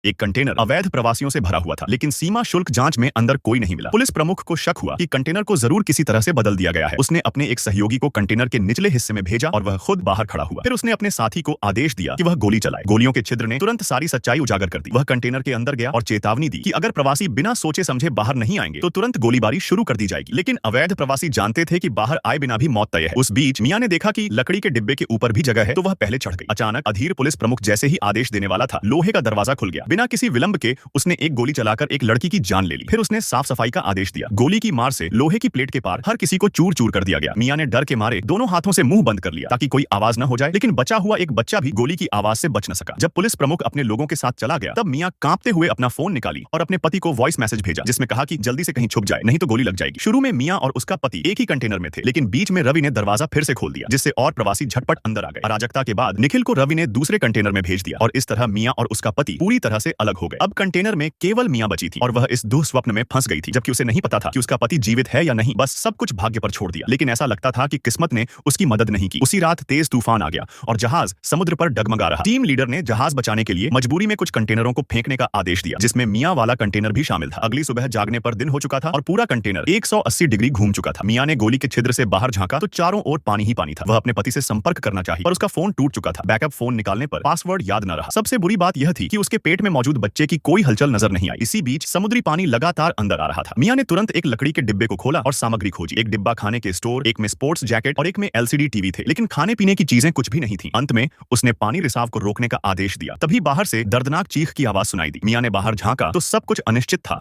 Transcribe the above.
एक कंटेनर अवैध प्रवासियों से भरा हुआ था, लेकिन सीमा शुल्क जांच में अंदर कोई नहीं मिला। पुलिस प्रमुख को शक हुआ कि कंटेनर को जरूर किसी तरह से बदल दिया गया है। उसने अपने एक सहयोगी को कंटेनर के निचले हिस्से में भेजा और वह खुद बाहर खड़ा हुआ। फिर उसने अपने साथी को आदेश दिया कि वह गोली चलाए। गोलियों के छिद्र ने तुरंत सारी सच्चाई उजागर कर दी। वह कंटेनर के अंदर गया और चेतावनी दी कि अगर प्रवासी बिना सोचे समझे बाहर नहीं आएंगे तो तुरंत गोलीबारी शुरू कर दी जाएगी। लेकिन अवैध प्रवासी जानते थे कि बाहर आए बिना भी मौत तय है। उस बीच मियां ने देखा कि लकड़ी के डिब्बे के ऊपर भी जगह है, तो वह पहले चढ़ गई। अचानक अधीर पुलिस प्रमुख जैसे ही आदेश देने वाला था, लोहे का दरवाजा खुल गया। बिना किसी विलंब के उसने एक गोली चलाकर एक लड़की की जान ले ली। फिर उसने साफ सफाई का आदेश दिया। गोली की मार से लोहे की प्लेट के पार हर किसी को चूर चूर कर दिया गया। मियां ने डर के मारे दोनों हाथों से मुंह बंद कर लिया ताकि कोई आवाज न हो जाए, लेकिन बचा हुआ एक बच्चा भी गोली की आवाज से बच न सका। जब पुलिस प्रमुख अपने लोगों के साथ चला गया, तब मियां कांपते हुए अपना फोन निकाली और अपने पति को वॉइस मैसेज भेजा, जिसमें कहा कि जल्दी से कहीं छुप जाए, नहीं तो गोली लग जाएगी। शुरू में मियां और उसका पति एक ही कंटेनर में थे, लेकिन बीच में रवि ने दरवाजा फिर से खोल दिया, जिससे और प्रवासी झटपट अंदर आ गए। अराजकता के बाद निखिल को रवि ने दूसरे कंटेनर में भेज दिया और इस तरह मियां और उसका पति पूरी तरह से अलग हो गए। अब कंटेनर में केवल मियां बची थी और वह इस दुःस्वप्न में फंस गई थी, जबकि उसे नहीं पता था कि उसका पति जीवित है या नहीं। बस सब कुछ भाग्य पर छोड़ दिया, लेकिन ऐसा लगता था कि किस्मत ने उसकी मदद नहीं की। उसी रात तेज तूफान आ गया और जहाज समुद्र पर डगमगा रहा। टीम लीडर ने जहाज बचाने के लिए मजबूरी में कुछ कंटेनरों को फेंकने का आदेश दिया, जिसमें मियां वाला कंटेनर भी शामिल था। अगली सुबह जागने पर दिन हो चुका था और पूरा कंटेनर 180 डिग्री घूम चुका था। मियां ने गोली के छिद्र से बाहर झांका तो चारों ओर पानी ही पानी था। वह अपने पति से संपर्क करना चाहिए, पर उसका फोन टूट चुका था। बैकअप फोन निकालने पर पासवर्ड याद न रहा। सबसे बुरी बात यह थी कि उसके पेट में मौजूद बच्चे की कोई हलचल नजर नहीं आई। इसी बीच समुद्री पानी लगातार अंदर आ रहा था। मियां ने तुरंत एक लकड़ी के डिब्बे को खोला और सामग्री खोजी। एक डिब्बा खाने के स्टोर, एक में स्पोर्ट्स जैकेट और एक में एलसीडी टीवी थे, लेकिन खाने पीने की चीजें कुछ भी नहीं थी। अंत में उसने पानी रिसाव को रोकने का आदेश दिया। तभी बाहर से दर्दनाक चीख की आवाज सुनाई दी। मियां ने बाहर झांका तो सब कुछ अनिश्चित था।